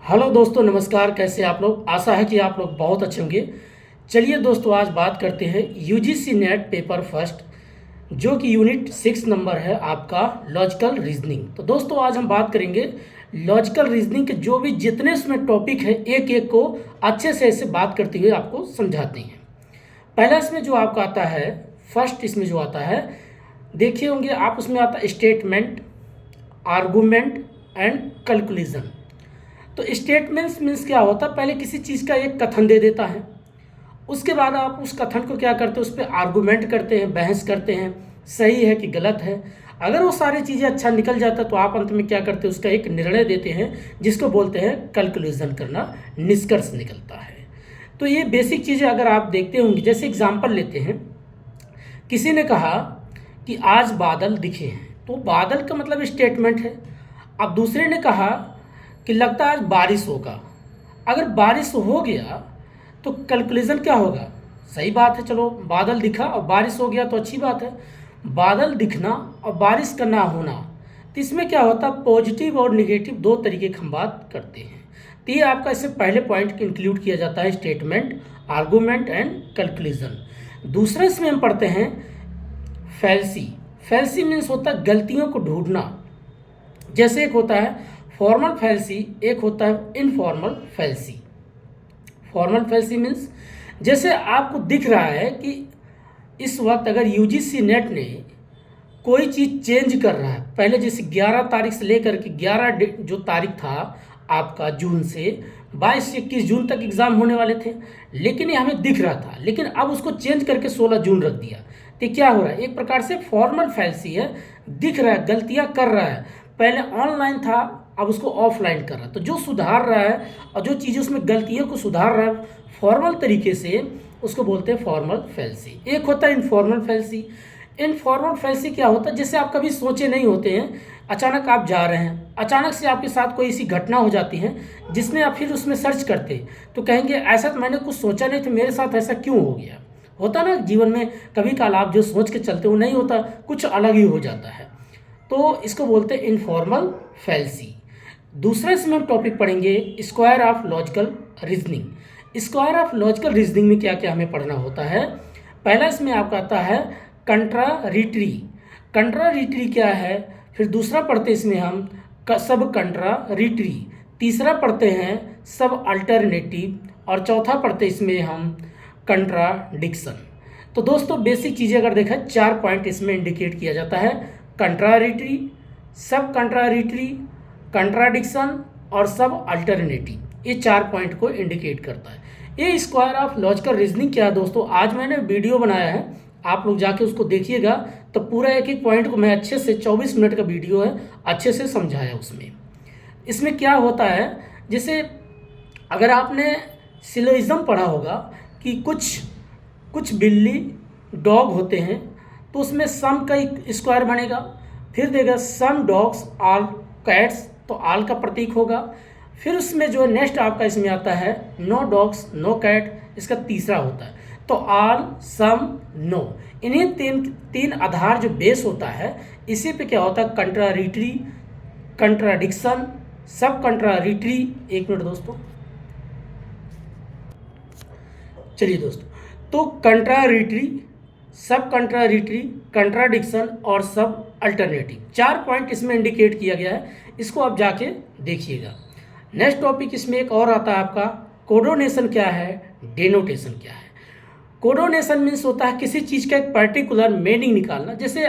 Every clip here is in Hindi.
हेलो दोस्तों, नमस्कार। कैसे आप लोग? आशा है कि आप लोग बहुत अच्छे होंगे। चलिए दोस्तों, आज बात करते हैं यूजीसी नेट पेपर फर्स्ट, जो कि यूनिट 6 नंबर है आपका लॉजिकल रीजनिंग। तो दोस्तों, आज हम बात करेंगे लॉजिकल रीजनिंग के जो भी जितने उसमें टॉपिक है, एक एक को अच्छे से ऐसे बात करते हुए आपको समझाते हैं। पहला इसमें जो आपका आता है, फर्स्ट इसमें जो आता है, देखिए होंगे आप, उसमें आता है स्टेटमेंट, आर्गूमेंट एंड कंक्लूजन। तो स्टेटमेंट्स मीन्स क्या होता है, पहले किसी चीज़ का एक कथन दे देता है, उसके बाद आप उस कथन को क्या करते हैं, उस पर आर्गूमेंट करते हैं, बहस करते हैं, सही है कि गलत है। अगर वो सारी चीज़ें अच्छा निकल जाता है तो आप अंत में क्या करते हैं, उसका एक निर्णय देते हैं, जिसको बोलते हैं कंक्लूजन करना, निष्कर्ष निकलता है। तो ये बेसिक चीज़ें अगर आप देखते होंगे, जैसे एग्जाम्पल लेते हैं, किसी ने कहा कि आज बादल दिखे हैं, तो बादल का मतलब स्टेटमेंट है। अब दूसरे ने कहा कि लगता है आज बारिश होगा। अगर बारिश हो गया तो कैलकुलेशन क्या होगा? सही बात है, चलो बादल दिखा और बारिश हो गया तो अच्छी बात है। बादल दिखना और बारिश का ना होना, तो इसमें क्या होता है, पॉजिटिव और निगेटिव दो तरीके की हम बात करते हैं। तो ये आपका इससे पहले पॉइंट इंक्लूड किया जाता है, स्टेटमेंट, आर्गूमेंट एंड कैलकुलेशन। दूसरे इसमें हम पढ़ते हैं फैल्सी। फैल्सी मीन्स होता है गलतियों को ढूंढना। जैसे एक होता है फॉर्मल फैल्सी, एक होता है इनफॉर्मल फैल्सी। फॉर्मल फैल्सी मीन्स जैसे आपको दिख रहा है कि इस वक्त अगर यूजीसी नेट ने कोई चीज़ चेंज कर रहा है, पहले जैसे 11 तारीख से लेकर के 11 जो तारीख था आपका जून से 22 से 21 जून तक एग्ज़ाम होने वाले थे, लेकिन ये हमें दिख रहा था, लेकिन अब उसको चेंज करके 16 जून रख दिया। तो क्या हो रहा है, एक प्रकार से फॉर्मल फैल्सी है, दिख रहा है, गलतियाँ कर रहा है। पहले ऑनलाइन था, अब उसको ऑफलाइन कर रहा है। तो जो सुधार रहा है और जो चीज़ें उसमें गलतियों को सुधार रहा है फॉर्मल तरीके से, उसको बोलते हैं फॉर्मल फैल्सी। एक होता है इनफॉर्मल फैल्सी। इनफॉर्मल फैल्सी क्या होता है, जैसे आप कभी सोचे नहीं होते हैं, अचानक आप जा रहे हैं, अचानक से आपके साथ कोई ऐसी घटना हो जाती है जिसमें आप फिर उसमें सर्च करते तो कहेंगे ऐसा तो मैंने कुछ सोचा नहीं था, मेरे साथ ऐसा क्यों हो गया। होता ना जीवन में, कभी काल आप जो सोच के चलते हो नहीं होता, कुछ अलग ही हो जाता है। तो इसको बोलते हैं इनफॉर्मल फैल्सी। दूसरे इसमें हम टॉपिक पढ़ेंगे square of logical reasoning. Square of logical reasoning में क्या क्या हमें पढ़ना होता है। पहला इसमें आपका आता है कंट्रारिटरी। कंट्रारिटरी क्या है, फिर दूसरा पढ़ते इसमें हम सब कंट्रारिटरी, तीसरा पढ़ते हैं सब अल्टरनेटिव, और चौथा पढ़ते इसमें हम कंट्राडिक्शन। तो दोस्तों बेसिक चीज़ें अगर देखा, 4 पॉइंट इसमें इंडिकेट किया जाता है, कंट्रारिटरी, सब कंट्रारिटरी, कंट्राडिक्शन और सब अल्टरनेटिव। ये 4 पॉइंट को इंडिकेट करता है। ये स्क्वायर ऑफ लॉजिकल रीजनिंग क्या है दोस्तों, आज मैंने वीडियो बनाया है, आप लोग जाके उसको देखिएगा, तो पूरा एक एक पॉइंट को मैं अच्छे से, 24 मिनट का वीडियो है, अच्छे से समझाया उसमें। इसमें क्या होता है, जैसे अगर आपने सिलोइज्म पढ़ा होगा कि कुछ कुछ बिल्ली डॉग होते हैं, तो उसमें सम का एक स्क्वायर बनेगा, फिर देगा सम डॉग्स ऑल कैट्स, तो ऑल का प्रतीक होगा। फिर उसमें जो है नेक्स्ट आपका इसमें आता है नो डॉग्स नो कैट, इसका तीसरा होता है, तो ऑल सम नो। इन्हीं तीन आधार जो बेस होता है, इसी पे क्या होता है, कंट्रारिटरी, कंट्राडिक्शन, सब कंट्रारिटरी। एक मिनट दोस्तों, चलिए दोस्तों, तो कंट्रारिटरी, सब कंट्रारिटरी, कंट्राडिक्शन और सब अल्टरनेटिव, 4 पॉइंट इसमें इंडिकेट किया गया है, इसको आप जाके देखिएगा। नेक्स्ट टॉपिक इसमें एक और आता है आपका कोडोनेशन क्या है, डेनोटेशन क्या है। कोडोनेशन मीन्स होता है किसी चीज़ का एक पर्टिकुलर मीनिंग निकालना। जैसे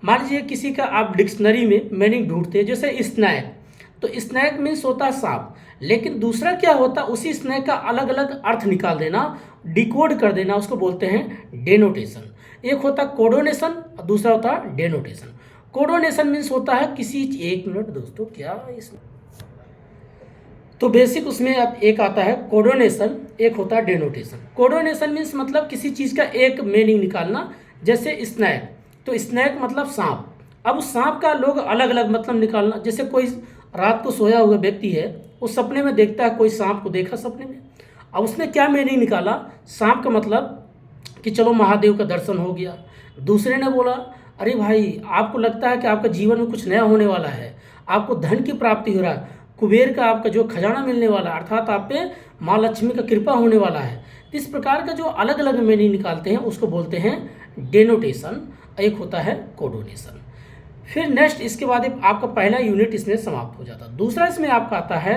मान लीजिए किसी का आप डिक्शनरी में मीनिंग ढूंढते हैं, जैसे स्नैक, तो स्नैक मीन्स होता है सांप, लेकिन दूसरा क्या होता है, उसी स्नैक का अलग अलग अर्थ निकाल देना, डिकोड कर देना, उसको बोलते हैं डेनोटेशन। एक होता है कोडोनेशन और दूसरा होता है डेनोटेशन। कोडोनेशन मीन्स होता है किसी, एक मिनट दोस्तों, क्या इसमें, तो बेसिक उसमें एक आता है कोडोनेशन, एक होता है डेनोटेशन। कोडोनेशन मीन्स मतलब किसी चीज़ का एक मीनिंग निकालना, जैसे स्नैक, तो स्नैक मतलब सांप, अब उस सांप का लोग अलग अलग मतलब निकालना। जैसे कोई रात को सोया हुआ व्यक्ति है, वो सपने में देखता है कोई सांप को देखा सपने में, अब उसने क्या मीनिंग निकाला, सांप का मतलब कि चलो महादेव का दर्शन हो गया। दूसरे ने बोला अरे भाई आपको लगता है कि आपका जीवन में कुछ नया होने वाला है, आपको धन की प्राप्ति हो रहा है, कुबेर का आपका जो खजाना मिलने वाला, अर्थात आप पे माँ लक्ष्मी का कृपा होने वाला है। तो इस प्रकार का जो अलग अलग मीनिंग निकालते हैं उसको बोलते हैं डेनोटेशन, एक होता है कोडोनेशन। फिर नेक्स्ट इसके बाद आपका पहला यूनिट इसमें समाप्त हो जाता है। दूसरा इसमें आपका आता है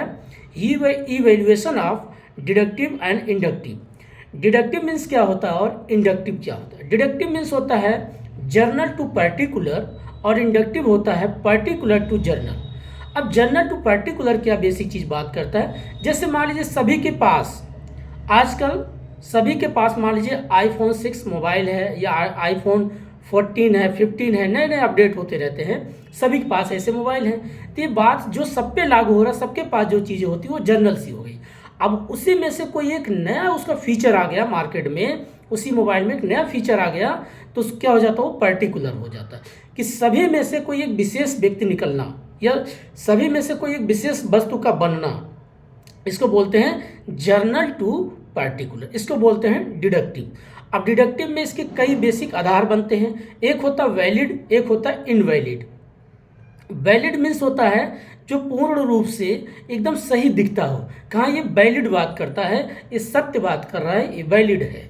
evaluation of deductive and inductive. Deductive means क्या होता है और इंडक्टिव क्या होता है। डिडक्टिव मीन्स होता है जर्नल टू पर्टिकुलर और इंडक्टिव होता है पर्टिकुलर टू जर्नल। अब जर्नल टू पर्टिकुलर क्या बेसिक चीज़ बात करता है, जैसे मान लीजिए सभी के पास आजकल सभी के पास मान लीजिए आईफोन 6 मोबाइल है या आईफोन 14 है, 15 है, नए नए अपडेट होते रहते हैं, सभी के पास ऐसे मोबाइल हैं। तो ये बात जो सब पे लागू हो रहा है, सबके पास जो चीज़ें होती है वो जनरल सी हो गई। अब उसी में से कोई एक नया उसका फीचर आ गया मार्केट में, उसी मोबाइल में एक नया फीचर आ गया तो क्या हो जाता है, वो पर्टिकुलर हो जाता है कि सभी में से कोई एक विशेष व्यक्ति निकलना या सभी में से कोई एक विशेष वस्तु का बनना, इसको बोलते हैं जर्नल टू पर्टिकुलर, इसको बोलते हैं डिडक्टिव। अब डिडक्टिव में इसके कई बेसिक आधार बनते हैं, एक होता है वैलिड, एक होता है इनवैलिड। वैलिड मीन्स होता है जो पूर्ण रूप से एकदम सही दिखता हो, कहाँ ये वैलिड बात करता है, ये सत्य बात कर रहा है, ये वैलिड है।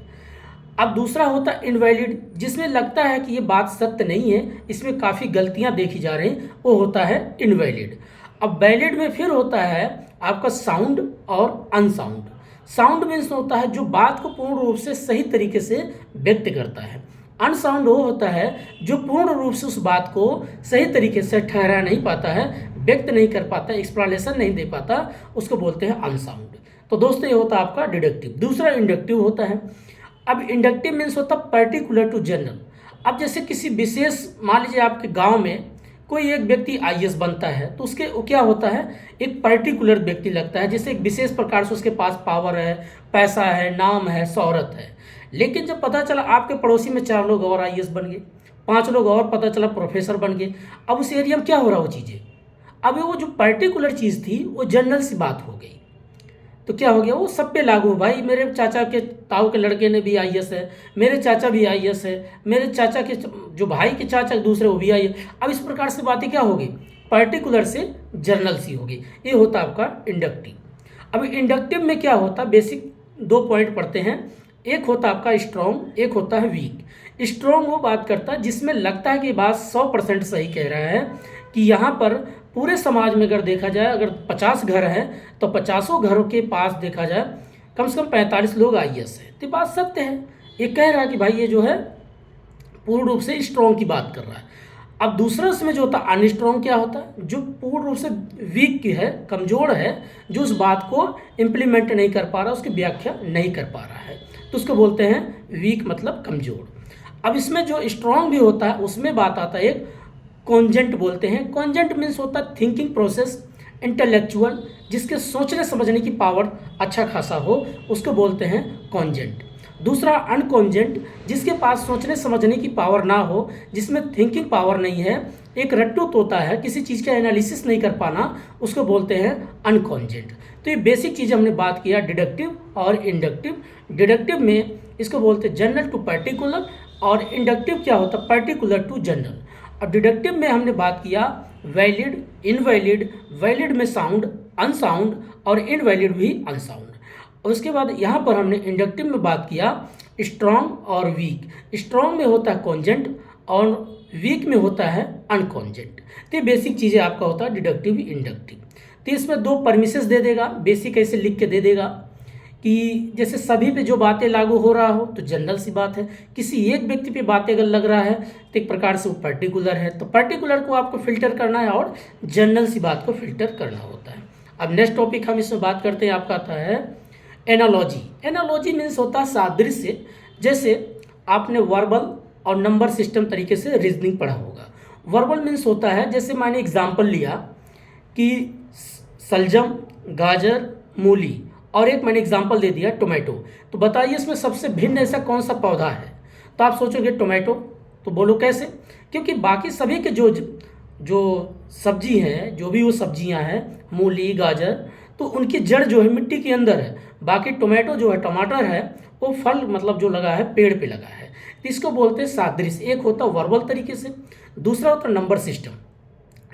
अब दूसरा होता है इनवैलिड, जिसमें लगता है कि ये बात सत्य नहीं है, इसमें काफ़ी गलतियां देखी जा रही, वो होता है इनवैलिड। अब वैलिड में फिर होता है आपका साउंड और अनसाउंड। साउंड मीन्स होता है जो बात को पूर्ण रूप से सही तरीके से व्यक्त करता है। अनसाउंड वो होता है जो पूर्ण रूप से उस बात को सही तरीके से ठहरा नहीं पाता है, व्यक्त नहीं कर पाता, एक्सप्लेनेशन नहीं दे पाता, उसको बोलते हैं अनसाउंड। तो दोस्तों ये होता है आपका डिडक्टिव। दूसरा इंडक्टिव होता है। अब इंडक्टिव मीन्स होता है पर्टिकुलर टू जनरल। अब जैसे किसी विशेष, मान लीजिए आपके गांव में कोई एक व्यक्ति आईएएस बनता है तो उसके वो क्या होता है, एक पर्टिकुलर व्यक्ति लगता है, जैसे एक विशेष प्रकार से उसके पास पावर है, पैसा है, नाम है, शोहरत है। लेकिन जब पता चला आपके पड़ोसी में 4 लोग और आईएएस बन गए, 5 लोग और पता चला प्रोफेसर बन गए, अब उस एरिया में क्या हो रहा वो चीज़ें, अब वो जो पर्टिकुलर चीज़ थी वो जनरल सी बात हो गई। तो क्या हो गया, वो सब पे लागू। भाई मेरे चाचा के ताऊ के लड़के ने भी आईएएस है, मेरे चाचा भी आईएएस है, मेरे चाचा के जो भाई के चाचा दूसरे वो भी आईएएस। अब इस प्रकार से बातें क्या हो गई, पर्टिकुलर से जनरल सी हो गई। ये होता है आपका इंडक्टिव। अब इंडक्टिव में क्या होता है, बेसिक 2 पॉइंट पढ़ते हैं। एक होता है आपका स्ट्रॉन्ग, एक होता है वीक। स्ट्रॉन्ग वो बात करता है जिसमें लगता है कि बात 100% सही कह रहा है, कि यहाँ पर पूरे समाज में अगर देखा जाए, अगर 50 घर हैं तो 50 घरों के पास देखा जाए कम से कम 45 लोग आईएएस हैं। तो बात सत्य है, ये कह रहा है कि भाई ये जो है पूर्ण रूप से स्ट्रॉन्ग की बात कर रहा है। अब दूसरा उसमें जो होता है अनस्ट्रॉन्ग, क्या होता है, जो पूर्ण रूप से वीक की है, कमज़ोर है, जो उस बात को इम्प्लीमेंट नहीं कर पा रहा, उसकी व्याख्या नहीं कर पा रहा है, तो उसको बोलते हैं वीक, मतलब कमज़ोर। अब इसमें जो स्ट्रॉन्ग भी होता है उसमें बात आता है एक कॉन्जेंट बोलते हैं। कॉन्जेंट मीन्स होता है थिंकिंग प्रोसेस, इंटेलेक्चुअल, जिसके सोचने समझने की पावर अच्छा खासा हो, उसको बोलते हैं कॉन्जेंट। दूसरा अनकॉन्जेंट, जिसके पास सोचने समझने की पावर ना हो, जिसमें थिंकिंग पावर नहीं है, एक रट्टू तोता है, किसी चीज़ का एनालिसिस नहीं कर पाना, उसको बोलते हैं अनकॉन्जेंट। तो ये बेसिक चीज़ हमने बात किया डिडक्टिव और इंडक्टिव। डिडक्टिव में इसको बोलते हैं जनरल टू पर्टिकुलर, और इंडक्टिव क्या होता है, पर्टिकुलर टू जनरल। अब डिडक्टिव में हमने बात किया वैलिड, इनवैलिड, वैलिड में साउंड, अनसाउंड, और इनवैलिड भी अनसाउंड। और उसके बाद यहाँ पर हमने इंडक्टिव में बात किया स्ट्रॉन्ग और वीक। स्ट्रॉन्ग में होता है कॉन्जेंट और वीक में होता है अनकॉन्जेंट। तो ये बेसिक चीज़ें आपका होता है डिडक्टिव इंडक्टिव। तो इसमें 2 परमिसेस दे देगा, बेसिक ऐसे लिख के दे देगा कि जैसे सभी पे जो बातें लागू हो रहा हो तो जनरल सी बात है, किसी एक व्यक्ति पे बातें अगर लग रहा है तो एक प्रकार से वो पर्टिकुलर है, तो पर्टिकुलर को आपको फिल्टर करना है और जनरल सी बात को फिल्टर करना होता है। अब नेक्स्ट टॉपिक हम इसमें बात करते हैं, आपका आता है एनालॉजी। एनालॉजी मीन्स होता है सादृश्य। जैसे आपने वर्बल और नंबर सिस्टम तरीके से रीजनिंग पढ़ा होगा। वर्बल मीन्स होता है, जैसे मैंने एग्जाम्पल लिया कि सलजम, गाजर, मूली, और एक मैंने एग्जाम्पल दे दिया टोमेटो। तो बताइए इसमें सबसे भिन्न ऐसा कौन सा पौधा है, तो आप सोचोगे टोमेटो। तो बोलो कैसे, क्योंकि बाकी सभी के जो सब्जी हैं, जो भी वो सब्जियां हैं, मूली, गाजर, तो उनकी जड़ जो है मिट्टी के अंदर है। बाकी टोमेटो जो है, टमाटर है, वो फल मतलब जो लगा है पेड़ पे लगा है। तो इसको बोलते हैं सादृश्य। एक होता है वर्बल तरीके से, दूसरा होता है नंबर सिस्टम।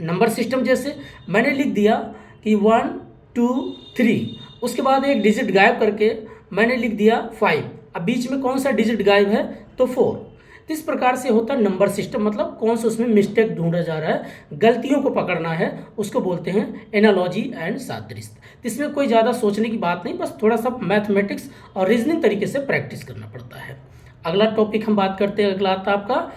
नंबर सिस्टम जैसे मैंने लिख दिया कि 1 2 3, उसके बाद एक डिजिट गायब करके मैंने लिख दिया 5, अब बीच में कौन सा डिजिट गायब है तो 4। तो इस प्रकार से होता है नंबर सिस्टम, मतलब कौन सा उसमें मिस्टेक ढूंढा जा रहा है, गलतियों को पकड़ना है, उसको बोलते हैं एनालॉजी एंड सादृश्य। तो इसमें कोई ज़्यादा सोचने की बात नहीं, बस थोड़ा सा मैथमेटिक्स और रीजनिंग तरीके से प्रैक्टिस करना पड़ता है। अगला टॉपिक हम बात करते हैं, अगला आता है आपका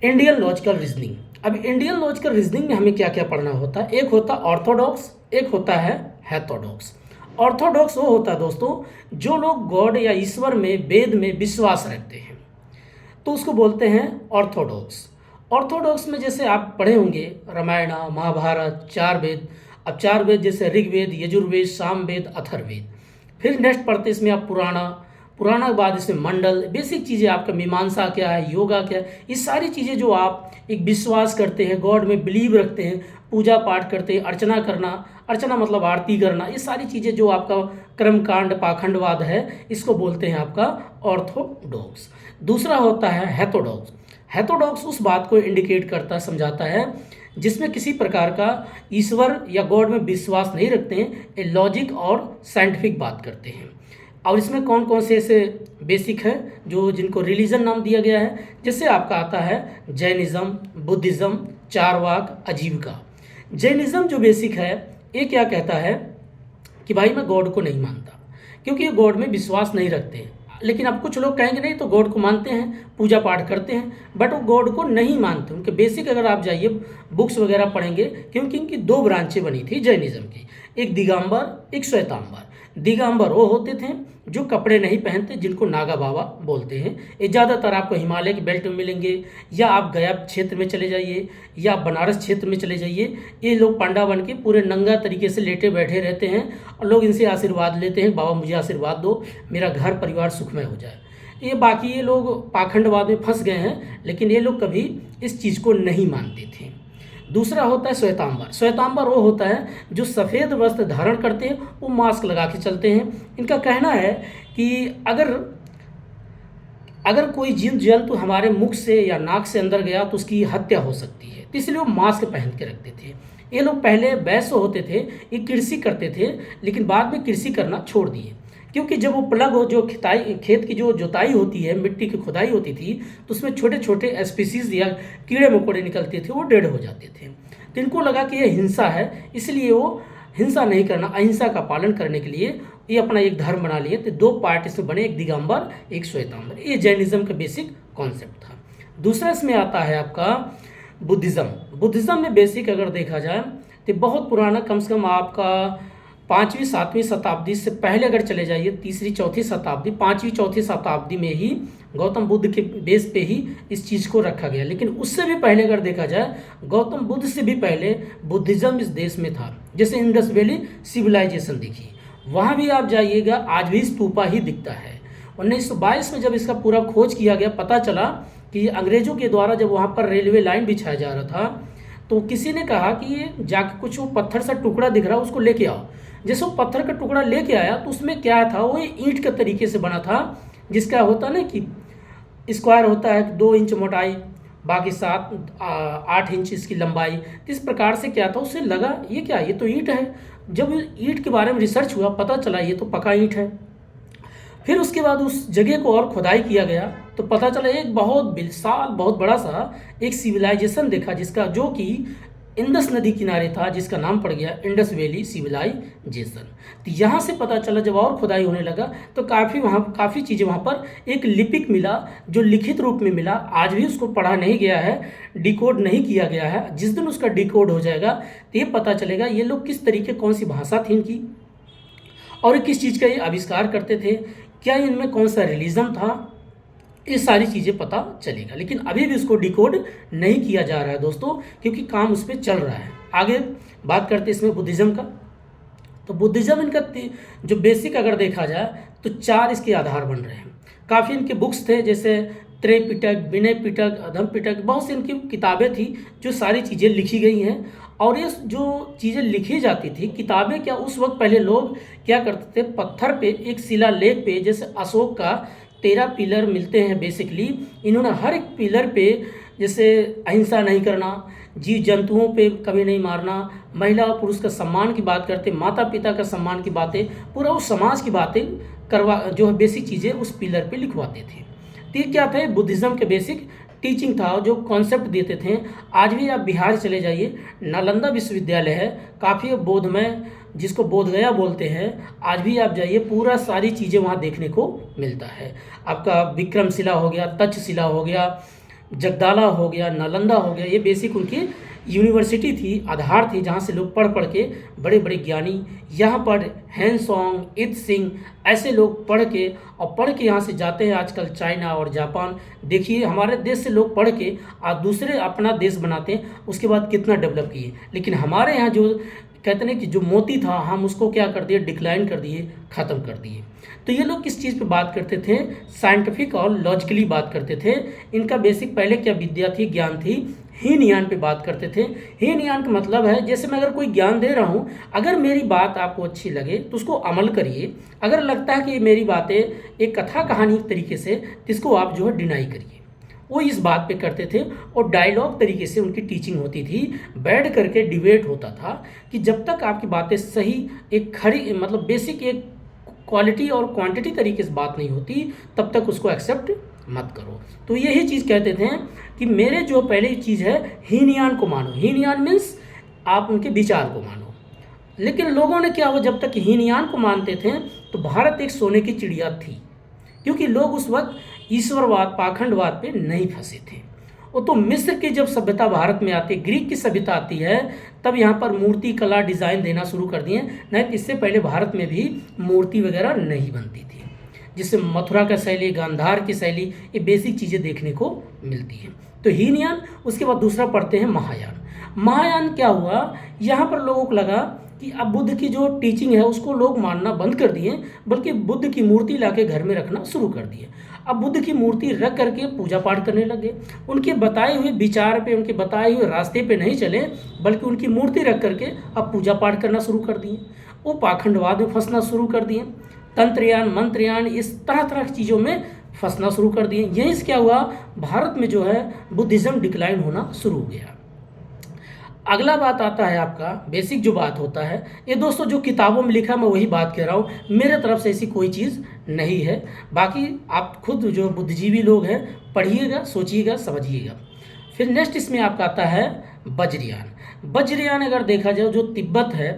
इंडियन लॉजिकल रीजनिंग। अब इंडियन लॉजिकल रीजनिंग में हमें क्या क्या पढ़ना होता है, एक होता है ऑर्थोडॉक्स, एक होता है हेथोडॉक्स। ऑर्थोडॉक्स वो होता है दोस्तों जो लोग गॉड या ईश्वर में, वेद में विश्वास रखते हैं, तो उसको बोलते हैं ऑर्थोडॉक्स। ऑर्थोडॉक्स में जैसे आप पढ़े होंगे रामायण, महाभारत, चार वेद। अब चार वेद जैसे ऋग्वेद, यजुर्वेद, सामवेद, अथर्ववेद। फिर नेक्स्ट पढ़ते इसमें आप पुराना, पुराना के बाद इसमें मंडल, बेसिक चीज़ें आपका मीमांसा क्या है, योगा क्या है, ये सारी चीज़ें जो आप एक विश्वास करते हैं, गॉड में बिलीव रखते हैं, पूजा पाठ करते हैं, अर्चना करना, अर्चना मतलब आरती करना, ये सारी चीज़ें जो आपका कर्मकांड पाखंडवाद है, इसको बोलते हैं आपका ऑर्थोडॉक्स। दूसरा होता है हेथोडॉक्स। हेथोडॉक्स उस बात को इंडिकेट करता, समझाता है जिसमें किसी प्रकार का ईश्वर या गॉड में विश्वास नहीं रखते हैं, ये लॉजिक और साइंटिफिक बात करते हैं। और इसमें कौन कौन से ऐसे बेसिक है जो जिनको रिलीजन नाम दिया गया है, जैसे आपका आता है जैनिज़्म, बुद्धिज़्म, चारवाक, आजीविका। जैनिज़्म जो बेसिक है ये क्या कहता है कि भाई मैं गॉड को नहीं मानता, क्योंकि ये गॉड में विश्वास नहीं रखते हैं। लेकिन अब कुछ लोग कहेंगे नहीं तो गॉड को मानते हैं, पूजा पाठ करते हैं, बट वो गॉड को नहीं मानते। उनके बेसिक अगर आप जाइए बुक्स वगैरह पढ़ेंगे, क्योंकि इनकी दो ब्रांचें बनी थी जैनिज़्म की, एक दिगंबर, एक श्वेतांबर। दिगंबर वो होते थे जो कपड़े नहीं पहनते, जिनको नागा बाबा बोलते हैं। ये ज़्यादातर आपको हिमालय के बेल्ट में मिलेंगे, या आप गया क्षेत्र में चले जाइए, या आप बनारस क्षेत्र में चले जाइए। ये लोग पांडा बन के पूरे नंगा तरीके से लेटे बैठे रहते हैं और लोग इनसे आशीर्वाद लेते हैं, बाबा मुझे आशीर्वाद दो, मेरा घर परिवार सुखमय हो जाए। ये बाकी ये लोग पाखंडवाद में फंस गए हैं, लेकिन ये लोग कभी इस चीज़ को नहीं मानते थे। दूसरा होता है श्वेतांबर। श्वेतांबर वो होता है जो सफ़ेद वस्त्र धारण करते हैं, वो मास्क लगा के चलते हैं। इनका कहना है कि अगर कोई जीव जंतु हमारे मुख से या नाक से अंदर गया तो उसकी हत्या हो सकती है, तो इसलिए वो मास्क पहन के रखते थे। ये लोग पहले वैश्य होते थे, ये कृषि करते थे, लेकिन बाद में कृषि करना छोड़ दिए, क्योंकि जब वो प्लग हो, जो खेत की जो जोताई होती है, मिट्टी की खुदाई होती थी, तो उसमें छोटे छोटे स्पीसीज या कीड़े मकोड़े निकलते थे, वो डेड हो जाते थे। तो इनको लगा कि ये हिंसा है, इसलिए वो हिंसा नहीं करना, अहिंसा का पालन करने के लिए ये अपना एक धर्म बना लिए। तो दो पार्ट इसमें बने, एक दिगंबर, एक श्वेतांबर। ये जैनिज्म का बेसिक कॉन्सेप्ट था। दूसरा इसमें आता है आपका बुद्धिज़्म। बुद्धिज़्म में बेसिक अगर देखा जाए तो बहुत पुराना, कम से कम आपका 5वीं 7वीं शताब्दी से पहले अगर चले जाइए, 3री 4थी शताब्दी, 5वीं 4थी शताब्दी में ही गौतम बुद्ध के बेस पे ही इस चीज़ को रखा गया। लेकिन उससे भी पहले अगर देखा जाए, गौतम बुद्ध से भी पहले बुद्धिज़्म इस देश में था। जैसे इंडस वैली सिविलाइजेशन दिखी, वहाँ भी आप जाइएगा आज भी स्तूपा ही दिखता है। 1922 में जब इसका पूरा खोज किया गया, पता चला कि अंग्रेज़ों के द्वारा जब वहाँ पर रेलवे लाइन बिछाया जा रहा था, तो किसी ने कहा कि ये जाके कुछ वो पत्थर सा टुकड़ा दिख रहा है, उसको लेके आओ। जैसे वो पत्थर का टुकड़ा लेके आया तो उसमें क्या था, वो ईंट के तरीके से बना था, जिसका होता ना कि स्क्वायर होता है 2 इंच मोटाई, बाकी 8 इंच इसकी लंबाई। तो इस प्रकार से क्या था, उसे लगा ये क्या, ये तो ईंट है। जब ईंट के बारे में रिसर्च हुआ, पता चला ये तो पक्का ईंट है। फिर उसके बाद उस जगह को और खुदाई किया गया तो पता चला एक बहुत विशाल, बहुत बड़ा सा एक सिविलाइजेशन देखा, जिसका जो कि इंडस नदी किनारे था, जिसका नाम पड़ गया इंडस वैली सिविलाइजेशन। तो यहाँ से पता चला, जब और खुदाई होने लगा तो काफ़ी चीज़ें वहाँ पर एक लिपिक मिला, जो लिखित रूप में मिला। आज भी उसको पढ़ा नहीं गया है, डिकोड नहीं किया गया है। जिस दिन उसका डिकोड हो जाएगा तो ये पता चलेगा ये लोग किस तरीके, कौन सी भाषा थी इनकी, और किस चीज़ का ये आविष्कार करते थे, क्या इनमें कौन सा रिलीजन था, ये सारी चीज़ें पता चलेगा। लेकिन अभी भी उसको डिकोड नहीं किया जा रहा है दोस्तों, क्योंकि काम उस पर चल रहा है। आगे बात करते हैं इसमें बुद्धिज़्म का। तो बुद्धिज़्म इनका जो बेसिक अगर देखा जाए तो 4 इसके आधार बन रहे हैं। काफ़ी इनके बुक्स थे, जैसे त्रिपिटक, विनय पिटक, अधम पिटक, बहुत सी इनकी किताबें थी जो सारी चीज़ें लिखी गई हैं। और ये जो चीज़ें लिखी जाती थी किताबें, क्या उस वक्त पहले लोग क्या करते थे, पत्थर पे एक शिलालेख पे, जैसे अशोक का 13 पिलर मिलते हैं बेसिकली, इन्होंने हर एक पिलर पे जैसे अहिंसा नहीं करना, जीव जंतुओं पे कभी नहीं मारना, महिला और पुरुष का सम्मान की बात करते, माता पिता का सम्मान की बातें, पूरा उस समाज की बातें करवा, जो है बेसिक चीज़ें उस पिलर पे लिखवाते थे। तो ये क्या थे, बुद्धिज़्म के बेसिक टीचिंग था, जो कॉन्सेप्ट देते थे। आज भी आप बिहार चले जाइए, नालंदा विश्वविद्यालय है, काफ़ी बोधमय, जिसको बोधगया बोलते हैं, आज भी आप जाइए, पूरा सारी चीज़ें वहाँ देखने को मिलता है। आपका विक्रमशिला हो गया, तक्षशिला हो गया, जगदाला हो गया, नालंदा हो गया, ये बेसिक उनकी यूनिवर्सिटी थी, आधार थी, जहाँ से लोग पढ़ पढ़ के बड़े बड़े ज्ञानी, यहाँ पर हैंसोंग, इत सिंह, ऐसे लोग पढ़ के यहाँ से जाते हैं आजकल चाइना और जापान। देखिए हमारे देश से लोग पढ़ के आज दूसरे अपना देश बनाते हैं, उसके बाद कितना डेवलप किए। लेकिन हमारे यहाँ जो कहते हैं कि जो मोती था, हम उसको क्या कर दिए, डिक्लाइन कर दिए, ख़त्म कर दिए। तो ये लोग किस चीज़ पे बात करते थे, साइंटिफिक और लॉजिकली बात करते थे। इनका बेसिक पहले क्या विद्या थी, ज्ञान थी, हीन यान पे बात करते थे। हीन यान का मतलब है, जैसे मैं अगर कोई ज्ञान दे रहा हूँ, अगर मेरी बात आपको अच्छी लगे तो उसको अमल करिए, अगर लगता है कि मेरी बातें एक कथा कहानी तरीके से, तो इसको आप जो है डिनाई करिए। वो इस बात पे करते थे और डायलॉग तरीके से उनकी टीचिंग होती थी, बैठ करके डिबेट होता था कि जब तक आपकी बातें सही, एक खरी मतलब बेसिक एक क्वालिटी और क्वांटिटी तरीके से बात नहीं होती, तब तक उसको एक्सेप्ट मत करो। तो यही चीज़ कहते थे कि मेरे जो पहली चीज़ है, हीनयान को मानो। हीनयान मीन्स आप उनके विचार को मानो। लेकिन लोगों ने क्या हुआ, जब तक हीनयान को मानते थे तो भारत एक सोने की चिड़िया थी, क्योंकि लोग उस वक्त ईश्वरवाद, पाखंडवाद पे नहीं फंसे थे। वो तो मिस्र की जब सभ्यता भारत में आती है, ग्रीक की सभ्यता आती है, तब यहाँ पर मूर्ति कला डिज़ाइन देना शुरू कर दिए। नहीं तो इससे पहले भारत में भी मूर्ति वगैरह नहीं बनती थी, जिससे मथुरा का शैली, गांधार की शैली, ये बेसिक चीज़ें देखने को मिलती हैं। तो हीनयान, उसके बाद दूसरा पढ़ते हैं महायान। महायान क्या हुआ, यहाँ पर लोगों को लगा कि अब बुद्ध की जो टीचिंग है उसको लोग मानना बंद कर दिए, बल्कि बुद्ध की मूर्ति लाके घर में रखना शुरू कर दिए। अब बुद्ध की मूर्ति रख करके पूजा पाठ करने लगे, उनके बताए हुए विचार पे, उनके बताए हुए रास्ते पे नहीं चले, बल्कि उनकी मूर्ति रख करके अब पूजा पाठ करना शुरू कर दिए। वो पाखंडवाद में फंसना शुरू कर दिए, तंत्रयान, मंत्रयान, इस तरह तरह की चीज़ों में फंसना शुरू कर दिए। यहीं से क्या हुआ, भारत में जो है बुद्धिज़्म डिक्लाइन होना शुरू हो गया। अगला बात आता है आपका बेसिक जो बात होता है, ये दोस्तों जो किताबों में लिखा है मैं वही बात कह रहा हूँ, मेरे तरफ से ऐसी कोई चीज़ नहीं है। बाकी आप खुद जो बुद्धिजीवी लोग हैं पढ़िएगा, सोचिएगा, समझिएगा। फिर नेक्स्ट इसमें आपका आता है वज्रयान। वज्रयान अगर देखा जाए जो तिब्बत है,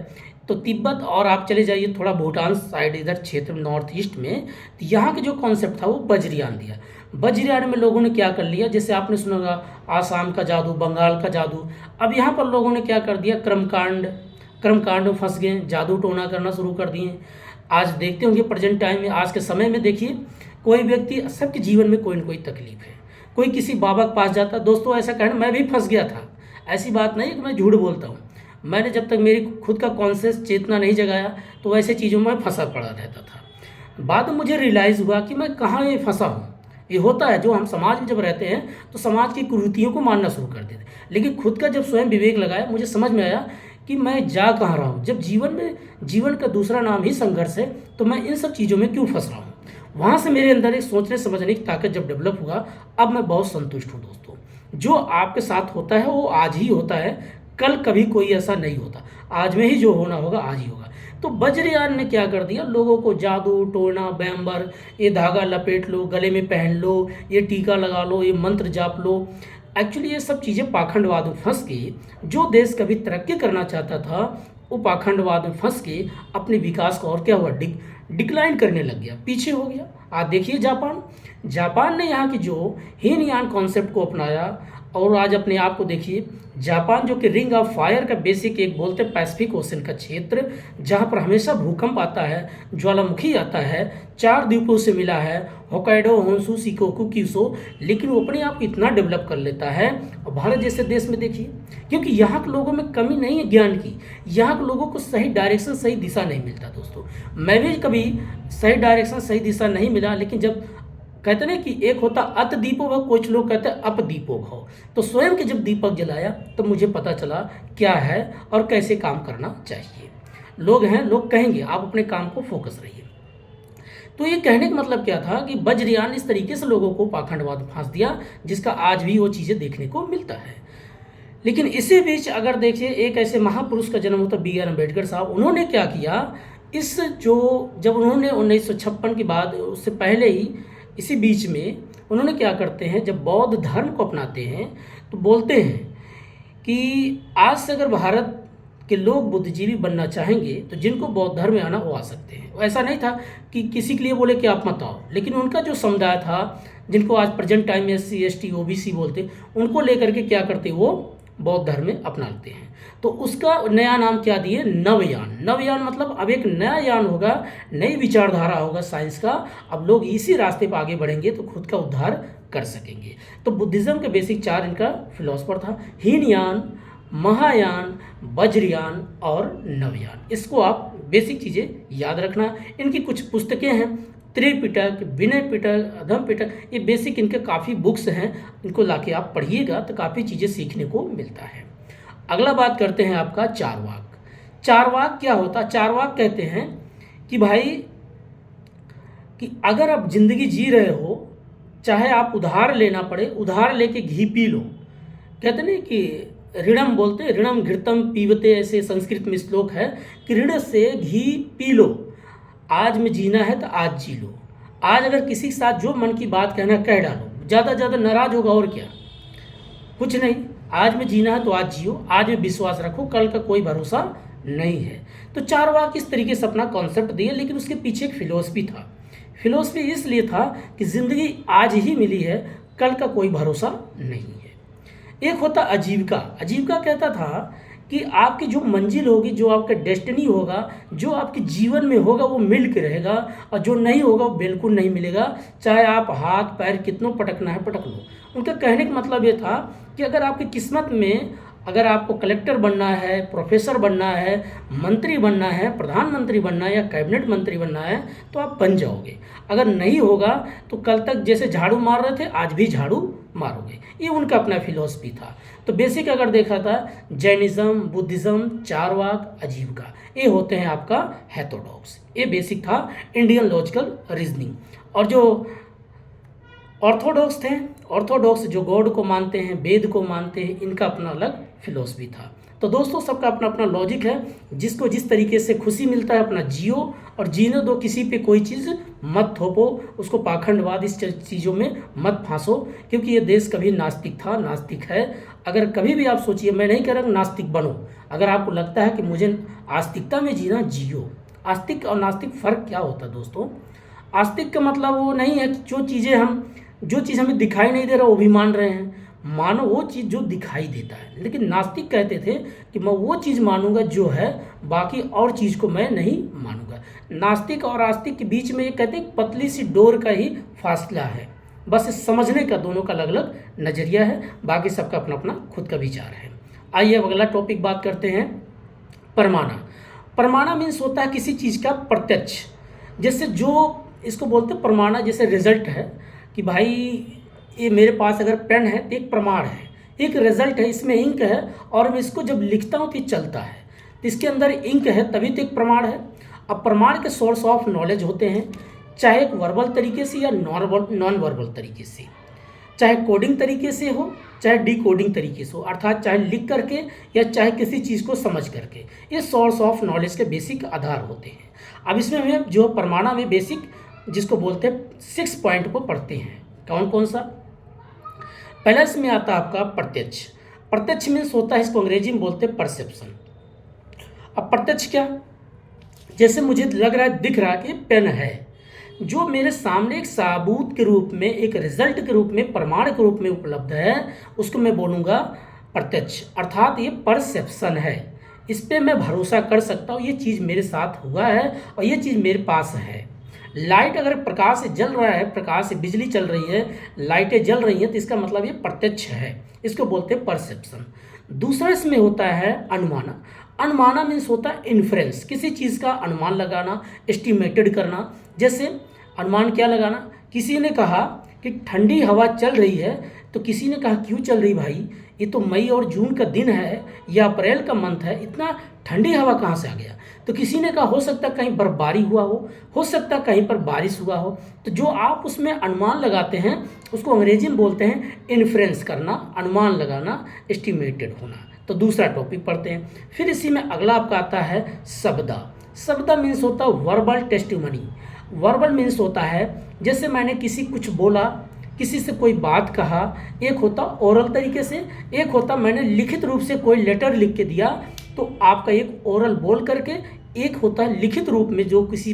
तो तिब्बत और आप चले जाइए थोड़ा भूटान साइड, इधर क्षेत्र में नॉर्थ ईस्ट में, तो यहाँ के जो कॉन्सेप्ट था वो वज्रयान दिया। वज्रयान में लोगों ने क्या कर लिया, जैसे आपने सुना होगा आसाम का जादू, बंगाल का जादू। अब यहाँ पर लोगों ने क्या कर दिया, कर्मकांड में फंस गए, जादू टोना करना शुरू कर दिए। आज देखते होंगे प्रेजेंट टाइम में, आज के समय में देखिए, कोई व्यक्ति, सबके जीवन में कोई ना कोई तकलीफ है, कोई किसी बाबा के पास जाता। दोस्तों ऐसा कहना, मैं भी फंस गया था, ऐसी बात नहीं कि मैं झूठ बोलता हूँ। मैंने जब तक मेरी खुद का कॉन्शियस चेतना नहीं जगाया तो वैसे चीज़ों में फंसा पड़ा रहता था। बाद में मुझे रियलाइज़ हुआ कि मैं कहाँ ये फंसा हूँ। ये होता है, जो हम समाज में जब रहते हैं तो समाज की कुरीतियों को मानना शुरू कर देते हैं, लेकिन खुद का जब स्वयं विवेक लगाया, मुझे समझ में आया कि मैं जा कहाँ रहा हूँ। जब जीवन का दूसरा नाम ही संघर्ष है, तो मैं इन सब चीज़ों में क्यों फंस रहा हूँ। वहाँ से मेरे अंदर एक सोचने समझने की ताकत जब डेवलप हुआ, अब मैं बहुत संतुष्ट हूँ दोस्तों। जो आपके साथ होता है वो आज ही होता है, कल कभी कोई ऐसा नहीं होता। आज में ही जो होना होगा आज ही होगा। तो वज्रयान ने क्या कर दिया, लोगों को जादू टोना, बैम्बर, ये धागा लपेट लो, गले में पहन लो, ये टीका लगा लो, ये मंत्र जाप लो। एक्चुअली ये सब चीज़ें पाखंडवाद में फंस के, जो देश कभी तरक्की करना चाहता था वो पाखंडवाद में फंस के अपने विकास को और क्या हुआ, डिक्लाइन करने लग गया, पीछे हो गया। आज देखिए जापान ने यहाँ की जो हीनयान कॉन्सेप्ट को अपनाया, और आज अपने आप को देखिए, जापान जो कि रिंग ऑफ फायर का बेसिक एक बोलते हैं पैसिफिक ओशन का क्षेत्र, जहाँ पर हमेशा भूकंप आता है, ज्वालामुखी आता है, 4 द्वीपों से मिला है, होकाइडो, होन्शु, शिकोकू, क्यूशो, लेकिन वो अपने आप को इतना डेवलप कर लेता है। और भारत जैसे देश में देखिए, क्योंकि यहाँ के लोगों में कमी नहीं है ज्ञान की, यहाँ के लोगों को सही डायरेक्शन, सही दिशा नहीं मिलता दोस्तों। मैं भी कभी सही डायरेक्शन, सही दिशा नहीं मिला, लेकिन जब कहते ना कि एक होता अत दीपो भव, कुछ लोग कहते हैं अप दीपो भव, तो स्वयं के जब दीपक जलाया तो मुझे पता चला क्या है और कैसे काम करना चाहिए। लोग हैं, लोग कहेंगे, आप अपने काम को फोकस रहिए। तो ये कहने का मतलब क्या था कि वज्रयान इस तरीके से लोगों को पाखंडवाद में फांस दिया जिसका आज भी वो चीज़ें देखने को मिलता है। लेकिन इसी बीच अगर देखिए एक ऐसे महापुरुष का जन्म होता बी आर अम्बेडकर साहब, उन्होंने क्या किया, इस जो जब उन्होंने 1956 के बाद उससे पहले ही इसी बीच में उन्होंने क्या करते हैं, जब बौद्ध धर्म को अपनाते हैं तो बोलते हैं कि आज से अगर भारत के लोग बुद्धिजीवी बनना चाहेंगे तो जिनको बौद्ध धर्म में आना वो आ सकते हैं। ऐसा नहीं था कि किसी के लिए बोले कि आप मत आओ, लेकिन उनका जो समुदाय था जिनको आज प्रेजेंट टाइम में SC ST OBC बोलते, उनको लेकर के क्या करते, वो बौद्ध धर्म में अपनाते हैं। तो उसका नया नाम क्या दिए, नवयान। नवयान मतलब अब एक नया यान होगा, नई विचारधारा होगा साइंस का। अब लोग इसी रास्ते पर आगे बढ़ेंगे तो खुद का उद्धार कर सकेंगे। तो बुद्धिज़्म के बेसिक 4 इनका फिलोसफर था, हीनयान, महायान, वज्रयान और नवयान। इसको आप बेसिक चीज़ें याद रखना। इनकी कुछ पुस्तकें हैं, त्रिपिटक, विनय पिटक, अधम पिटक, ये बेसिक इनके काफ़ी बुक्स हैं। इनको लाके आप पढ़िएगा तो काफ़ी चीज़ें सीखने को मिलता है। अगला बात करते हैं आपका चारवाक। चारवाक क्या होता, चारवाक कहते हैं कि भाई कि अगर आप जिंदगी जी रहे हो, चाहे आप उधार लेना पड़े, उधार लेके घी पी लो। कहते नहीं कि ऋणम बोलते, ऋणम घृतम पीवते, ऐसे संस्कृत में श्लोक है कि ऋण से घी पी लो। आज में जीना है तो आज जी लो। आज अगर किसी के साथ जो मन की बात कहना कह डालो, ज़्यादा ज़्यादा नाराज होगा और क्या, कुछ नहीं। आज में जीना है तो आज जियो, आज में विश्वास रखो, कल का कोई भरोसा नहीं है। तो चारवाक इस तरीके से अपना कॉन्सेप्ट दिए, लेकिन उसके पीछे एक फिलोसफी था। फिलोसफी इसलिए था कि ज़िंदगी आज ही मिली है, कल का कोई भरोसा नहीं है। एक होता आजीविका। आजीविका कहता था कि आपकी जो मंजिल होगी, जो आपका डेस्टिनी होगा, जो आपके जीवन में होगा वो मिल के रहेगा, और जो नहीं होगा वो बिल्कुल नहीं मिलेगा, चाहे आप हाथ पैर कितनों पटकना है पटक लो। उनका कहने का मतलब ये था कि अगर आपकी किस्मत में, अगर आपको कलेक्टर बनना है, प्रोफेसर बनना है, मंत्री बनना है, प्रधानमंत्री बनना है या कैबिनेट मंत्री बनना है तो आप बन जाओगे। अगर नहीं होगा तो कल तक जैसे झाड़ू मार रहे थे आज भी झाड़ू मारोगे। ये उनका अपना फिलॉसफी था। तो बेसिक अगर देखा था, जैनिज़्म, बुद्धिज़्म, चारवाक, आजीविका, ये होते हैं आपका हेथोडॉक्स। ये बेसिक था इंडियन लॉजिकल रीजनिंग। और जो ऑर्थोडॉक्स थे, ऑर्थोडॉक्स जो गॉड को मानते हैं, वेद को मानते हैं, इनका अपना अलग फिलॉसफी था। तो दोस्तों सबका अपना अपना लॉजिक है, जिसको जिस तरीके से खुशी मिलता है अपना जियो, और जीने दो, किसी पे कोई चीज़ मत थोपो, उसको पाखंडवाद इस चीज़ों में मत फांसो, क्योंकि ये देश कभी नास्तिक था, नास्तिक है। अगर कभी भी आप सोचिए, मैं नहीं कह रहा नास्तिक बनो, अगर आपको लगता है कि मुझे आस्तिकता में जीना, जियो। आस्तिक और नास्तिक फ़र्क क्या होता है दोस्तों? आस्तिक का मतलब वो नहीं है कि जो चीज़ हमें दिखाई नहीं दे रहा वो भी मान रहे हैं। मानो वो चीज़ जो दिखाई देता है। लेकिन नास्तिक कहते थे कि मैं वो चीज़ मानूंगा जो है, बाकी और चीज़ को मैं नहीं मानूंगा। नास्तिक और आस्तिक के बीच में ये कहते हैं पतली सी डोर का ही फासला है। बस इस समझने का दोनों का अलग अलग नज़रिया है, बाकी सबका अपना अपना खुद का विचार है। आइए अब अगला टॉपिक बात करते हैं, परमाणा। परमाणा मीन्स होता है किसी चीज़ का प्रत्यक्ष, जैसे जो इसको बोलते हैं प्रमाणा, जैसे रिजल्ट है कि भाई ये मेरे पास अगर पेन है तो एक प्रमाण है, एक रिजल्ट है, इसमें इंक है और मैं इसको जब लिखता हूँ तो ये चलता है, तो इसके अंदर इंक है, तभी तो एक प्रमाण है। अब प्रमाण के सोर्स ऑफ नॉलेज होते हैं, चाहे एक वर्बल तरीके से या नॉन वर्बल तरीके से, चाहे कोडिंग तरीके से हो चाहे डिकोडिंग तरीके से हो, अर्थात चाहे लिख करके या चाहे किसी चीज़ को समझ करके, ये सोर्स ऑफ नॉलेज के बेसिक आधार होते हैं। अब इसमें हमें जो परमाणा में बेसिक जिसको बोलते हैं 6 पॉइंट को पढ़ते हैं। कौन कौन सा? पहला इसमें आता है आपका प्रत्यक्ष। प्रत्यक्ष मीन्स होता है, इसको अंग्रेजी में बोलते हैं परसेप्शन। अब प्रत्यक्ष क्या, जैसे मुझे लग रहा है, दिख रहा है कि पेन है, जो मेरे सामने एक साबूत के रूप में, एक रिजल्ट के रूप में, प्रमाण के रूप में उपलब्ध है, उसको मैं बोलूँगा प्रत्यक्ष, अर्थात ये परसेप्शन है, इस पर मैं भरोसा कर सकता हूँ, ये चीज़ मेरे साथ हुआ है और ये चीज़ मेरे पास है। लाइट अगर प्रकाश से जल रहा है, प्रकाश से बिजली चल रही है, लाइटें जल रही हैं, तो इसका मतलब ये प्रत्यक्ष है, इसको बोलते हैं परसेप्शन। दूसरा इसमें होता है अनुमाना। अनुमाना मीन्स होता है इन्फ्रेंस, किसी चीज़ का अनुमान लगाना, एस्टिमेटेड करना। जैसे अनुमान क्या लगाना, किसी ने कहा कि ठंडी हवा चल रही है, तो किसी ने कहा क्यों चल रही भाई, ये तो मई और जून का दिन है, या अप्रैल का मंथ है, इतना ठंडी हवा कहाँ से आ गया? तो किसी ने कहा हो सकता है कहीं बर्फबारी हुआ हो सकता है कहीं पर बारिश हुआ हो। तो जो आप उसमें अनुमान लगाते हैं उसको अंग्रेजी में बोलते हैं इन्फ्रेंस करना, अनुमान लगाना, एस्टिमेटेड होना। तो दूसरा टॉपिक पढ़ते हैं। फिर इसी में अगला आपका आता है शब्दा। शब्दा मीन्स होता है वर्बल टेस्टिमनी। वर्बल मीन्स होता है जैसे मैंने किसी कुछ बोला, किसी से कोई बात कहा, एक होता ओरल तरीके से, एक होता मैंने लिखित रूप से कोई लेटर लिख के दिया, तो आपका एक ओरल बोल करके, एक होता है लिखित रूप में जो किसी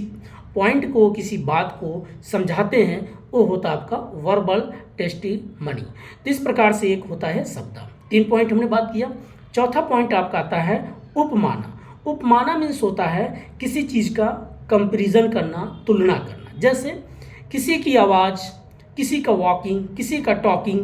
पॉइंट को, किसी बात को समझाते हैं, वो होता है आपका वर्बल टेस्टिमनी। तो इस प्रकार से एक होता है शब्दा। 3 पॉइंट हमने बात किया। चौथा पॉइंट आपका आता है उपमाना। उपमाना मीन्स होता है किसी चीज़ का कंपैरिजन करना, तुलना करना। जैसे किसी की आवाज़, किसी का वॉकिंग, किसी का टॉकिंग,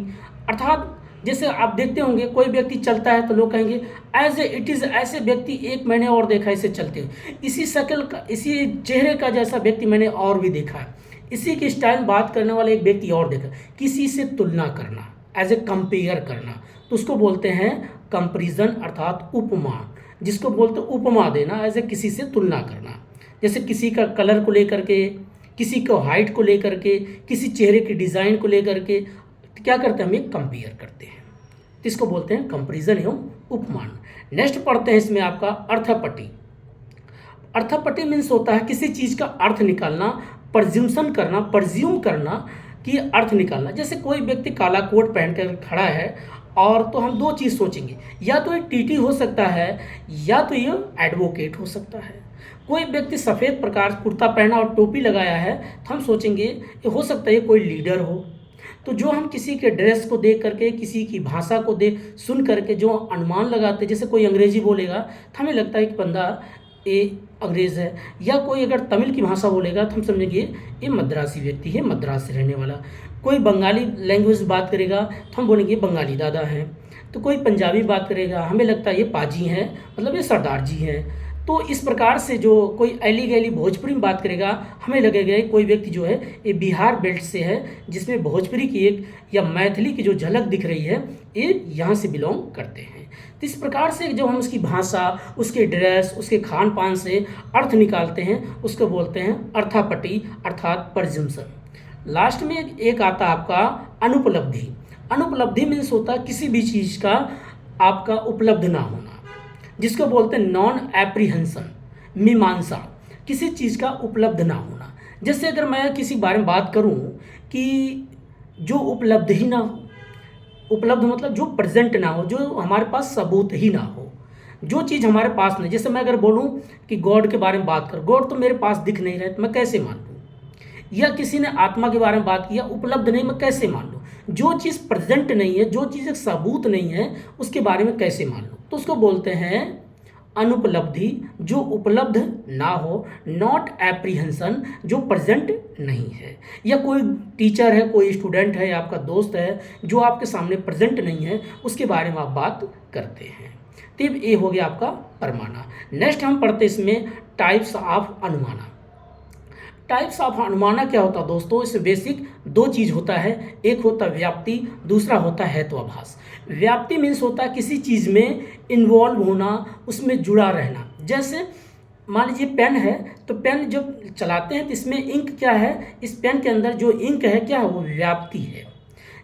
अर्थात जैसे आप देखते होंगे कोई व्यक्ति चलता है तो लोग कहेंगे एज ए इट इज़, ऐसे व्यक्ति एक मैंने और देखा इसे चलते हुए, इसी शक्ल का, इसी चेहरे का जैसा व्यक्ति मैंने और भी देखा है, इसी की स्टाइल बात करने वाला एक व्यक्ति और देखा। किसी से तुलना करना, एज ए कंपेयर करना, तो उसको बोलते हैं कंपैरिजन अर्थात उपमा, जिसको बोलते हैं उपमा देना, एज ए किसी से तुलना करना। जैसे किसी का कलर को लेकर के, किसी को हाइट को लेकर के, किसी चेहरे की डिज़ाइन को लेकर के क्या करते हैं, हम एक कंपेयर करते हैं, तो इसको बोलते हैं कंपैरिजन एवं उपमान। नेक्स्ट पढ़ते हैं इसमें आपका अर्थपट्टी। अर्थपट्टी मीन्स होता है किसी चीज़ का अर्थ निकालना, प्रज्यूमशन करना, प्रज्यूम करना कि अर्थ निकालना। जैसे कोई व्यक्ति काला कोट पहन कर खड़ा है और तो हम 2 चीज़ सोचेंगे, या तो ये टीटी हो सकता है या तो ये एडवोकेट हो सकता है। कोई व्यक्ति सफ़ेद प्रकार कुर्ता पहना और टोपी लगाया है तो हम सोचेंगे ये हो सकता है कोई लीडर हो। तो जो हम किसी के ड्रेस को देख करके, किसी की भाषा को देख सुन करके जो अनुमान लगाते, जैसे कोई अंग्रेजी बोलेगा तो हमें लगता है कि बंदा ये अंग्रेज़ है, या कोई अगर तमिल की भाषा बोलेगा तो हम समझेंगे ये मद्रासी व्यक्ति है, मद्रास से रहने वाला। कोई बंगाली लैंग्वेज बात करेगा तो हम बोलेंगे बंगाली दादा हैं। तो कोई पंजाबी बात करेगा हमें लगता है ये पाजी हैं, मतलब ये सरदार जी हैं। तो इस प्रकार से जो कोई ऐली गैली भोजपुरी में बात करेगा हमें लगेगा कोई व्यक्ति जो है ये बिहार बेल्ट से है, जिसमें भोजपुरी की एक या मैथिली की जो झलक दिख रही है ये यहाँ से बिलोंग करते हैं। तो इस प्रकार से जब हम उसकी भाषा, उसके ड्रेस, उसके खान पान से अर्थ निकालते हैं उसको बोलते हैं अर्थापट्टी अर्थात प्रज्यूम्शन। लास्ट में एक आता आपका अनुपलब्धि। अनुपलब्धि मीन्स होता है किसी भी चीज़ का आपका उपलब्ध ना होना, जिसको बोलते हैं नॉन एप्रीहेंशन, मीमांसा, किसी चीज़ का उपलब्ध ना होना। जैसे अगर मैं किसी बारे में बात करूं कि जो उपलब्ध ही ना हो, उपलब्ध मतलब जो प्रेजेंट ना हो, जो हमारे पास सबूत ही ना हो, जो चीज़ हमारे पास नहीं। जैसे मैं अगर बोलूं कि गॉड के बारे में बात कर, गॉड तो मेरे पास दिख नहीं रहे तो मैं कैसे मान लूँ? या किसी ने आत्मा के बारे में बात किया, उपलब्ध नहीं, मैं कैसे मान लूँ? जो चीज़ प्रेजेंट नहीं है, जो चीज़ एक सबूत नहीं है, उसके बारे में कैसे मान लूँ? तो उसको बोलते हैं अनुपलब्धि, जो उपलब्ध ना हो, नॉट एप्रीहेंशन, जो प्रेजेंट नहीं है। या कोई टीचर है, कोई स्टूडेंट है, आपका दोस्त है जो आपके सामने प्रेजेंट नहीं है, उसके बारे में आप बात करते हैं। तो ये हो गया आपका परमाना। नेक्स्ट हम पढ़ते इसमें टाइप्स ऑफ अनुमाना। टाइप्स ऑफ अनुमाना क्या होता है दोस्तों? इसमें बेसिक 2 चीज़ होता है, एक होता है व्याप्ति, दूसरा होता है हेत्वाभास। व्याप्ति मीन्स होता है किसी चीज़ में इन्वॉल्व होना, उसमें जुड़ा रहना। जैसे मान लीजिए पेन है, तो पेन जब चलाते हैं तो इसमें इंक क्या है, इस पेन के अंदर जो इंक है क्या है, वो व्याप्ति है।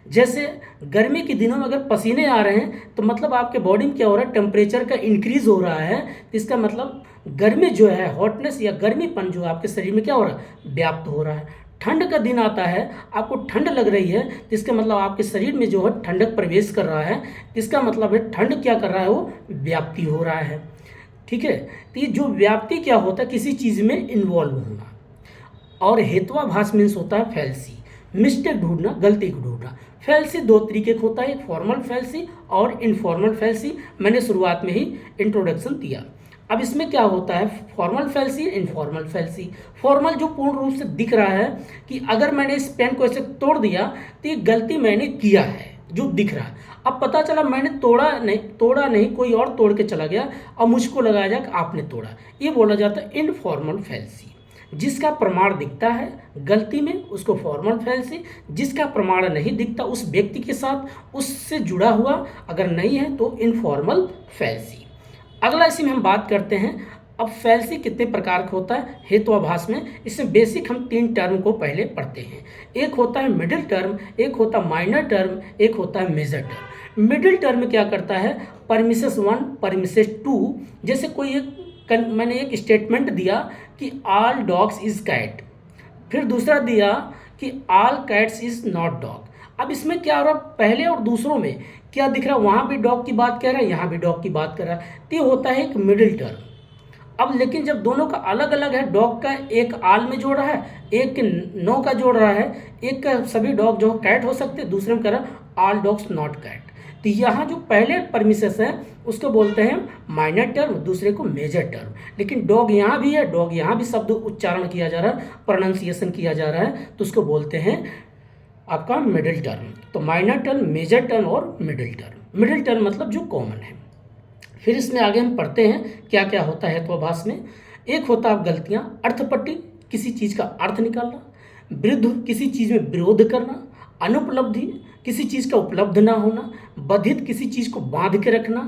जैसे गर्मी के दिनों में अगर पसीने आ रहे हैं तो मतलब आपके बॉडी में क्या हो रहा है, टेम्परेचर का इंक्रीज हो रहा है, तो इसका मतलब गर्मी जो है, हॉटनेस या गर्मीपन जो आपके शरीर में क्या हो रहा है, व्याप्त हो रहा है। ठंड का दिन आता है, आपको ठंड लग रही है, तो इसका मतलब आपके शरीर में जो है ठंडक प्रवेश कर रहा है, इसका मतलब है ठंड क्या कर रहा है, वो व्याप्ति हो रहा है। ठीक है, तो ये जो व्याप्ति क्या होता है, किसी चीज़ में इन्वॉल्व होना। और हेत्वाभास मीन्स होता है फैल्सी, मिस्टेक ढूंढना, गलती को ढूंढना। फैल्सी 2 तरीके का होता है, एक फॉर्मल फैल्सी और इनफॉर्मल फैल्सी। मैंने शुरुआत में ही इंट्रोडक्शन दिया। अब इसमें क्या होता है, फॉर्मल फैल्सी, इनफॉर्मल फैल्सी। फॉर्मल जो पूर्ण रूप से दिख रहा है कि अगर मैंने इस पेन को ऐसे तोड़ दिया तो ये गलती मैंने किया है, जो दिख रहा है। अब पता चला मैंने तोड़ा नहीं, कोई और तोड़ के चला गया और मुझको लगाया जाए कि आपने तोड़ा, ये बोला जाता है इनफॉर्मल फैल्सी। जिसका प्रमाण दिखता है गलती में उसको फॉर्मल फैल्सी, जिसका प्रमाण नहीं दिखता उस व्यक्ति के साथ उससे जुड़ा हुआ अगर नहीं है तो इनफॉर्मल फैल्सी। अगला इसी में हम बात करते हैं। अब फैल्सी कितने प्रकार का होता है हेतुआभास में, इसमें बेसिक हम 3 टर्म को पहले पढ़ते हैं। एक होता है मिडिल टर्म, एक होता है माइनर टर्म, एक होता है मेजर टर्म। मिडिल टर्म क्या करता है, परमिसेस 1 परमिसेस 2, जैसे कोई मैंने एक स्टेटमेंट दिया कि ऑल डॉग्स इज कैट, फिर दूसरा दिया कि all cats is not dog. अब इसमें क्या हो रहा है, पहले और दूसरों में क्या दिख रहा है, वहाँ भी डॉग की बात कर रहा है, यहाँ भी डॉग की बात कर रहा है, तो ये होता है एक मिडिल टर्म। अब लेकिन जब दोनों का अलग अलग है, डॉग का एक आल में जोड़ रहा है, एक नो का जोड़ रहा है, एक का सभी डॉग जो कैट हो सकते हैं, दूसरे में कह रहा है ऑल डॉग्स नॉट कैट, तो यहाँ जो पहले परमिसेस है उसको बोलते हैं माइनर टर्म, दूसरे को मेजर टर्म। लेकिन डॉग यहाँ भी है, डॉग यहाँ भी शब्द उच्चारण किया जा रहा है, प्रोनाउंसिएशन किया जा रहा है, तो उसको बोलते हैं आपका मिडिल टर्म। तो माइनर टर्म, मेजर टर्म और मिडिल टर्म। मिडिल टर्म मतलब जो कॉमन है। फिर इसमें आगे हम पढ़ते हैं क्या क्या होता है हेतुआभास में। एक होता है गलतियाँ, अर्थपट्टी किसी चीज़ का अर्थ निकालना, विरुद्ध किसी चीज़ में विरोध करना, अनुपलब्धि किसी चीज़ का उपलब्ध ना होना, बाधित किसी चीज़ को बांध के रखना,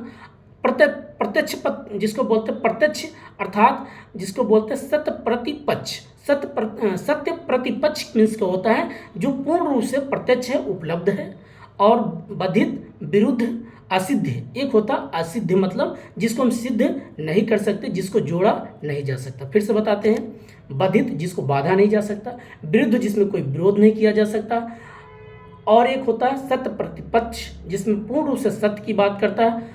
प्रत्यक्ष जिसको बोलते हैं प्रत्यक्ष, अर्थात जिसको बोलते हैं सत्य प्रतिपक्ष। सत्य प्रतिपक्ष मीन्स का होता है जो पूर्ण रूप से प्रत्यक्ष है, उपलब्ध है। और बाधित, विरुद्ध, असिद्ध। एक होता असिद्ध मतलब जिसको हम सिद्ध नहीं कर सकते, जिसको जोड़ा नहीं जा सकता। फिर से बताते हैं, बाधित जिसको बाधा नहीं जा सकता, विरुद्ध जिसमें कोई विरोध नहीं किया जा सकता, और एक होता है सत्य प्रतिपक्ष जिसमें पूर्ण रूप से सत्य की बात करता है।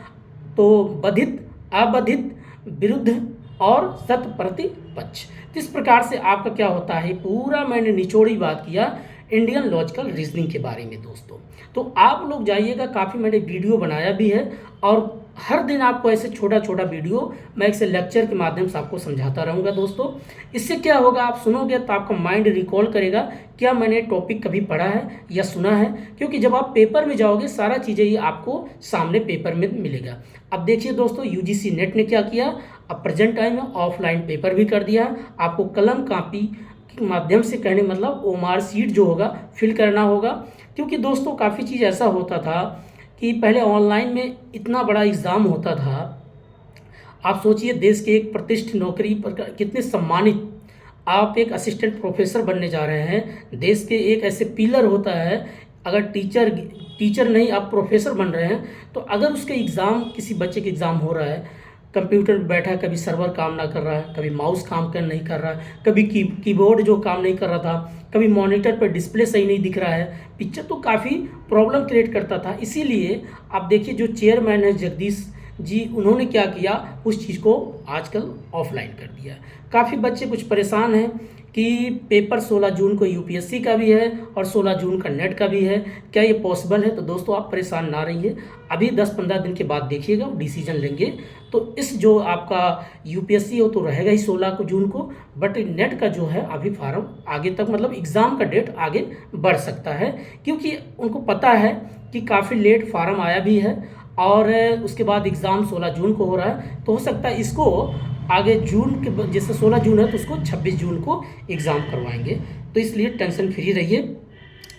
तो बाधित, अबाधित, विरुद्ध और सत्य प्रतिपक्ष। इस प्रकार से आपका क्या होता है, पूरा मैंने निचोड़ी बात किया इंडियन लॉजिकल रीजनिंग के बारे में दोस्तों। तो आप लोग जाइएगा, काफ़ी मैंने वीडियो बनाया भी है और हर दिन आपको ऐसे छोटा छोटा वीडियो मैं एक लेक्चर के माध्यम से आपको समझाता रहूँगा दोस्तों। इससे क्या होगा, आप सुनोगे तो आपका माइंड रिकॉल करेगा क्या मैंने टॉपिक कभी पढ़ा है या सुना है, क्योंकि जब आप पेपर में जाओगे सारा चीज़ें ये आपको सामने पेपर में मिलेगा। अब देखिए दोस्तों, यूजीसी नेट ने क्या किया, अब प्रेजेंट टाइम में ऑफलाइन पेपर भी कर दिया। आपको कलम कापी के माध्यम से कहने मतलब ओमार सीट जो होगा फिल करना होगा, क्योंकि दोस्तों काफ़ी चीज़ ऐसा होता था कि पहले ऑनलाइन में इतना बड़ा एग्ज़ाम होता था। आप सोचिए देश के एक प्रतिष्ठित नौकरी पर कितने सम्मानित, आप एक असिस्टेंट प्रोफेसर बनने जा रहे हैं, देश के एक ऐसे पिलर होता है, अगर टीचर नहीं आप प्रोफेसर बन रहे हैं, तो अगर उसके एग्ज़ाम, किसी बच्चे के एग्ज़ाम हो रहा है, कंप्यूटर पर बैठा है, कभी सर्वर काम ना कर रहा है, कभी माउस काम नहीं कर रहा है, कभी कीबोर्ड जो काम नहीं कर रहा था, कभी मॉनिटर पर डिस्प्ले सही नहीं दिख रहा है, पिक्चर तो काफ़ी प्रॉब्लम क्रिएट करता था। इसीलिए आप देखिए जो चेयरमैन है जगदीश जी, उन्होंने क्या किया, उस चीज़ को आजकल ऑफलाइन कर दिया। काफ़ी बच्चे कुछ परेशान हैं कि पेपर 16 जून को यूपीएससी का भी है और 16 जून का नेट का भी है, क्या ये पॉसिबल है। तो दोस्तों आप परेशान ना रहिए, अभी 10-15 दिन के बाद देखिएगा वो डिसीजन लेंगे। तो इस जो आपका यूपीएससी हो तो रहेगा ही 16 जून को, बट नेट का जो है अभी फार्म आगे तक मतलब एग्ज़ाम का डेट आगे बढ़ सकता है, क्योंकि उनको पता है कि काफ़ी लेट फार्म आया भी है और उसके बाद एग्ज़ाम 16 जून को हो रहा है। तो हो सकता है इसको आगे जून के, जैसे 16 जून है तो उसको 26 जून को एग्ज़ाम करवाएंगे। तो इसलिए टेंशन फ्री रहिए।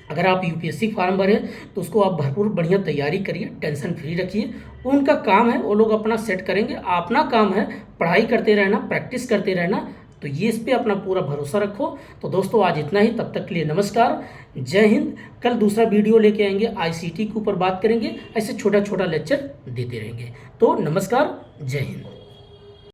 अगर आप यूपीएससी फार्म भरे तो उसको आप भरपूर बढ़िया तैयारी करिए, टेंशन फ्री रखिए। उनका काम है, वो लोग अपना सेट करेंगे, अपना काम है पढ़ाई करते रहना, प्रैक्टिस करते रहना। तो ये इस पर अपना पूरा भरोसा रखो। तो दोस्तों आज इतना ही, तब तक के लिए नमस्कार, जय हिंद। कल दूसरा वीडियो लेके आएंगे, आईसीटी के ऊपर बात करेंगे, ऐसे छोटा छोटा लेक्चर देते रहेंगे। तो नमस्कार, जय हिंद।